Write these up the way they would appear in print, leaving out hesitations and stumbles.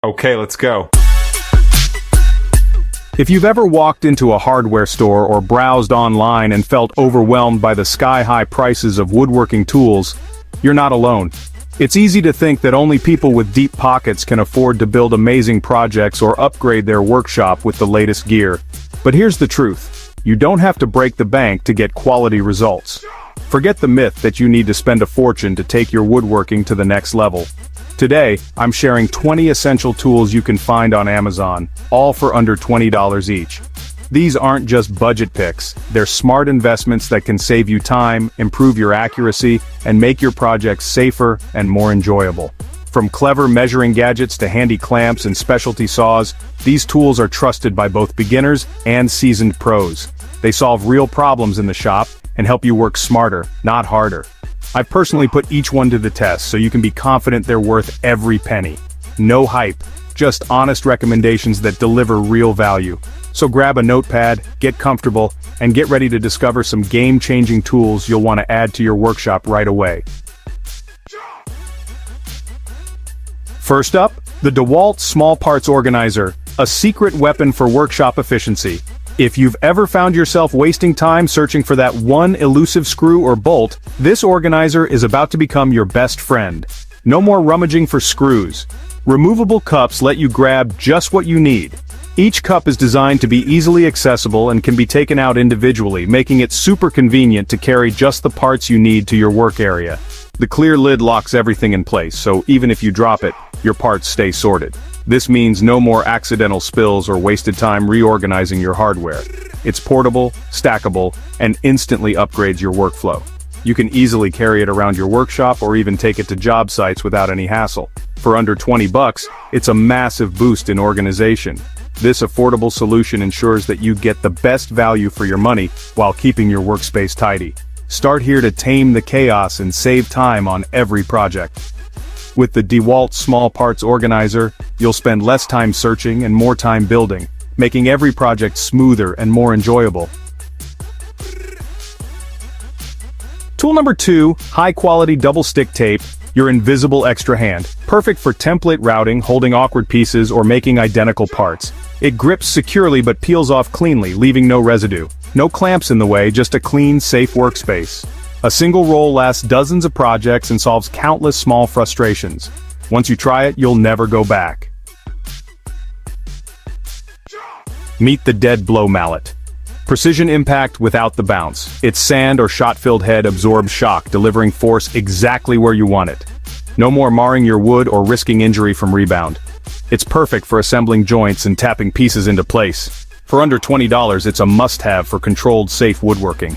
Okay, let's go. If you've ever walked into a hardware store or browsed online and felt overwhelmed by the sky-high prices of woodworking tools, you're not alone. It's easy to think that only people with deep pockets can afford to build amazing projects or upgrade their workshop with the latest gear. But here's the truth. You don't have to break the bank to get quality results. Forget the myth that you need to spend a fortune to take your woodworking to the next level. Today, I'm sharing 20 essential tools you can find on Amazon, all for under $20 each. These aren't just budget picks, they're smart investments that can save you time, improve your accuracy, and make your projects safer and more enjoyable. From clever measuring gadgets to handy clamps and specialty saws, these tools are trusted by both beginners and seasoned pros. They solve real problems in the shop and help you work smarter, not harder. I've personally put each one to the test so you can be confident they're worth every penny. No hype, just honest recommendations that deliver real value. So grab a notepad, get comfortable, and get ready to discover some game-changing tools you'll want to add to your workshop right away. First up, the DeWalt Small Parts Organizer, a secret weapon for workshop efficiency. If you've ever found yourself wasting time searching for that one elusive screw or bolt, this organizer is about to become your best friend. No more rummaging for screws. Removable cups let you grab just what you need. Each cup is designed to be easily accessible and can be taken out individually, making it super convenient to carry just the parts you need to your work area. The clear lid locks everything in place, so even if you drop it, your parts stay sorted. This means no more accidental spills or wasted time reorganizing your hardware. It's portable, stackable, and instantly upgrades your workflow. You can easily carry it around your workshop or even take it to job sites without any hassle. For under $20, it's a massive boost in organization. This affordable solution ensures that you get the best value for your money while keeping your workspace tidy. Start here to tame the chaos and save time on every project. With the DeWalt Small Parts Organizer, you'll spend less time searching and more time building, making every project smoother and more enjoyable. Tool number 2, high-quality double-stick tape, your invisible extra hand. Perfect for template routing, holding awkward pieces, or making identical parts. It grips securely but peels off cleanly, leaving no residue. No clamps in the way, just a clean, safe workspace. A single roll lasts dozens of projects and solves countless small frustrations. Once you try it, you'll never go back. Meet the dead blow mallet. Precision impact without the bounce. Its sand or shot-filled head absorbs shock, delivering force exactly where you want it. No more marring your wood or risking injury from rebound. It's perfect for assembling joints and tapping pieces into place. For under $20, it's a must-have for controlled, safe woodworking.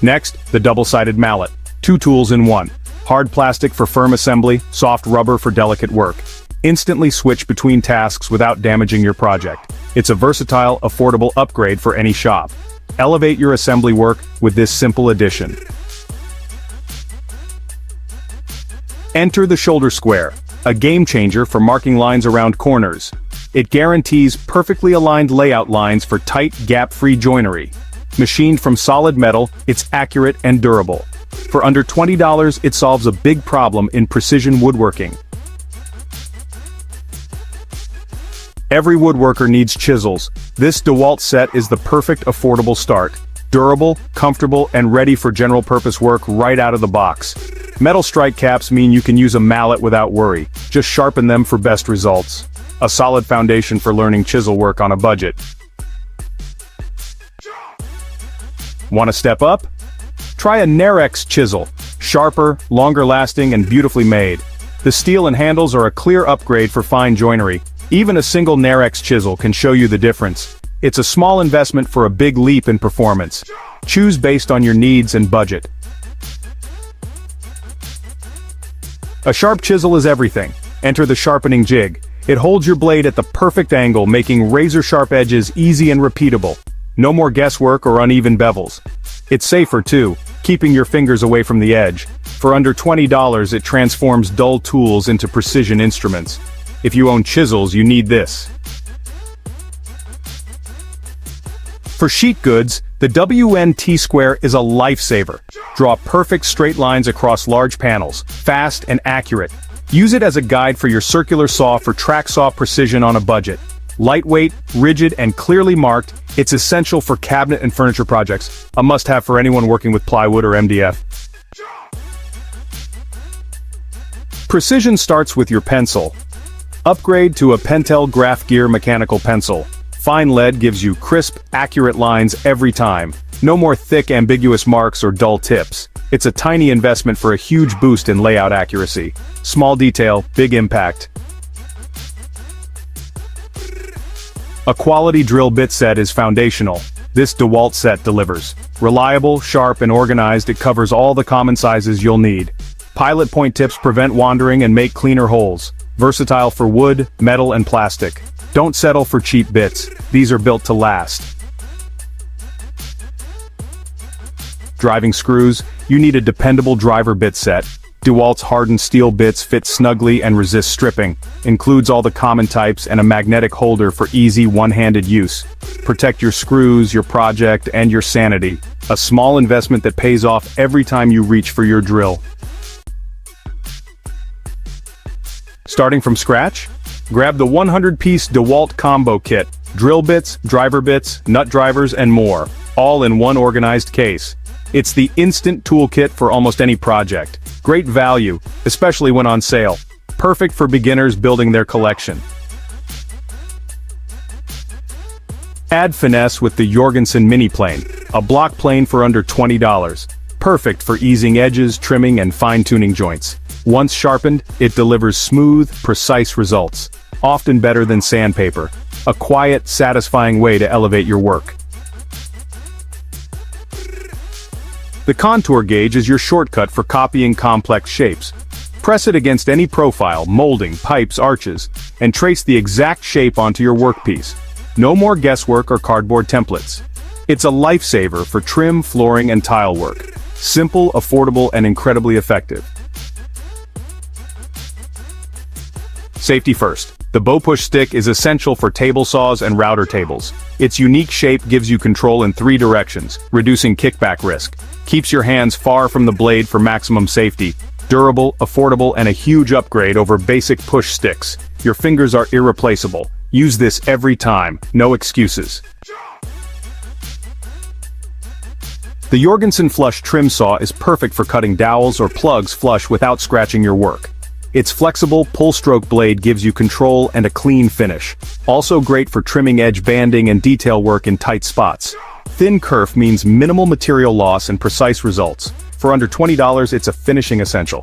Next, the double-sided mallet. 2 tools in one. Hard plastic for firm assembly, soft rubber for delicate work. Instantly switch between tasks without damaging your project. It's a versatile, affordable upgrade for any shop. Elevate your assembly work with this simple addition. Enter the shoulder square, a game-changer for marking lines around corners. It guarantees perfectly aligned layout lines for tight, gap-free joinery. Machined from solid metal, it's accurate and durable. For under $20, it solves a big problem in precision woodworking. Every woodworker needs chisels. This DeWalt set is the perfect affordable start. Durable, comfortable, and ready for general-purpose work right out of the box. Metal strike caps mean you can use a mallet without worry. Just sharpen them for best results. A solid foundation for learning chisel work on a budget. Want to step up? Try a Narex chisel. Sharper, longer-lasting, and beautifully made. The steel and handles are a clear upgrade for fine joinery. Even a single Narex chisel can show you the difference. It's a small investment for a big leap in performance. Choose based on your needs and budget. A sharp chisel is everything. Enter the sharpening jig. It holds your blade at the perfect angle, making razor-sharp edges easy and repeatable. No more guesswork or uneven bevels. It's safer too, keeping your fingers away from the edge. For under $20, it transforms dull tools into precision instruments. If you own chisels, you need this. For sheet goods, the WN T-square is a lifesaver. Draw perfect straight lines across large panels, fast and accurate. Use it as a guide for your circular saw for track saw precision on a budget. Lightweight, rigid, and clearly marked, it's essential for cabinet and furniture projects, a must-have for anyone working with plywood or MDF. Precision starts with your pencil. Upgrade to a Pentel Graph Gear mechanical pencil. Fine lead gives you crisp, accurate lines every time. No more thick, ambiguous marks or dull tips. It's a tiny investment for a huge boost in layout accuracy. Small detail, big impact. A quality drill bit set is foundational. This DeWalt set delivers. Reliable, sharp, and organized, it covers all the common sizes you'll need. Pilot point tips prevent wandering and make cleaner holes. Versatile for wood, metal, and plastic. Don't settle for cheap bits. These are built to last. Driving screws, you need a dependable driver bit set. DeWalt's hardened steel bits fit snugly and resist stripping. Includes all the common types and a magnetic holder for easy one-handed use. Protect your screws, your project, and your sanity. A small investment that pays off every time you reach for your drill. Starting from scratch? Grab the 100-piece DeWalt combo kit. Drill bits, driver bits, nut drivers, and more. All in one organized case. It's the instant toolkit for almost any project. Great value, especially when on sale. Perfect for beginners building their collection. Add finesse with the Jorgensen mini plane, a block plane for under $20. Perfect for easing edges, trimming, and fine-tuning joints. Once sharpened, it delivers smooth, precise results. Often better than sandpaper. A quiet, satisfying way to elevate your work. The contour gauge is your shortcut for copying complex shapes. Press it against any profile, molding, pipes, arches, and trace the exact shape onto your workpiece. No more guesswork or cardboard templates. It's a lifesaver for trim, flooring, and tile work. Simple, affordable, and incredibly effective. Safety first. The bow push stick is essential for table saws and router tables. Its unique shape gives you control in 3 directions, reducing kickback risk. Keeps your hands far from the blade for maximum safety. Durable, affordable, and a huge upgrade over basic push sticks. Your fingers are irreplaceable. Use this every time, no excuses. The Jorgensen flush trim saw is perfect for cutting dowels or plugs flush without scratching your work. Its flexible, pull-stroke blade gives you control and a clean finish. Also great for trimming edge banding and detail work in tight spots. Thin kerf means minimal material loss and precise results. For under $20, it's a finishing essential.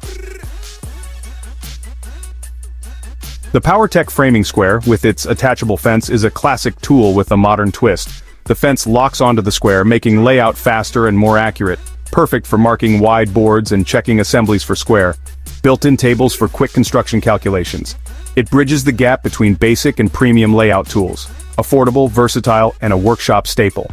The PowerTech framing square, with its attachable fence, is a classic tool with a modern twist. The fence locks onto the square, making layout faster and more accurate. Perfect for marking wide boards and checking assemblies for square. Built-in tables for quick construction calculations. It bridges the gap between basic and premium layout tools. Affordable, versatile, and a workshop staple.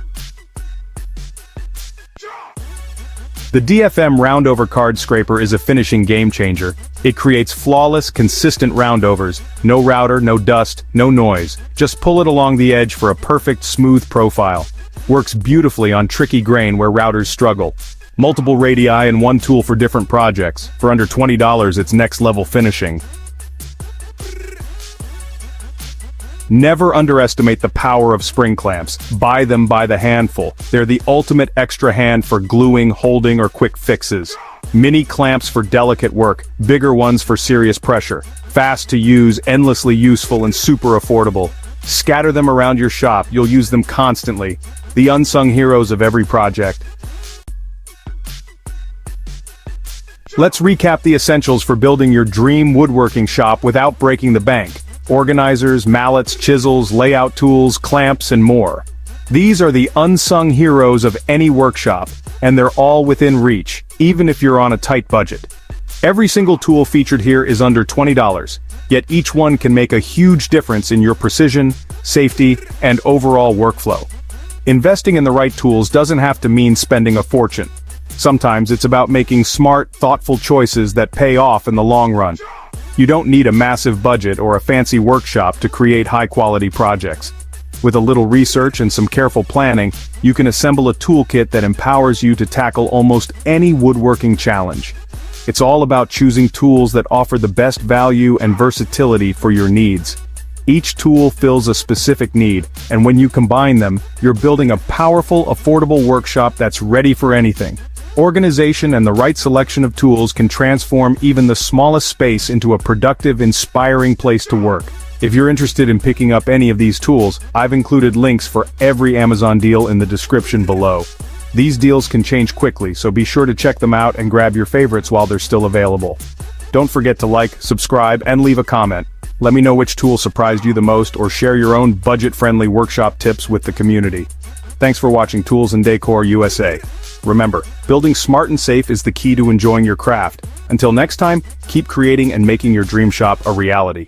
The DFM roundover card scraper is a finishing game changer. It creates flawless, consistent roundovers. No router, no dust, no noise. Just pull it along the edge for a perfect, smooth profile. Works beautifully on tricky grain where routers struggle. Multiple radii and one tool for different projects. For under $20, it's next-level finishing. Never underestimate the power of spring clamps. Buy them by the handful. They're the ultimate extra hand for gluing, holding, or quick fixes. Mini clamps for delicate work, bigger ones for serious pressure. Fast to use, endlessly useful, and super affordable. Scatter them around your shop, you'll use them constantly. The unsung heroes of every project. Let's recap the essentials for building your dream woodworking shop without breaking the bank. Organizers, mallets, chisels, layout tools, clamps, and more. These are the unsung heroes of any workshop, and they're all within reach, even if you're on a tight budget. Every single tool featured here is under $20, yet each one can make a huge difference in your precision, safety, and overall workflow. Investing in the right tools doesn't have to mean spending a fortune. Sometimes it's about making smart, thoughtful choices that pay off in the long run. You don't need a massive budget or a fancy workshop to create high-quality projects. With a little research and some careful planning, you can assemble a toolkit that empowers you to tackle almost any woodworking challenge. It's all about choosing tools that offer the best value and versatility for your needs. Each tool fills a specific need, and when you combine them, you're building a powerful, affordable workshop that's ready for anything. Organization and the right selection of tools can transform even the smallest space into a productive, inspiring place to work. If you're interested in picking up any of these tools, I've included links for every Amazon deal in the description below. These deals can change quickly, so be sure to check them out and grab your favorites while they're still available. Don't forget to like, subscribe, and leave a comment. Let me know which tool surprised you the most, or share your own budget-friendly workshop tips with the community. Thanks for watching Tools and Decor USA. Remember, building smart and safe is the key to enjoying your craft. Until next time, keep creating and making your dream shop a reality.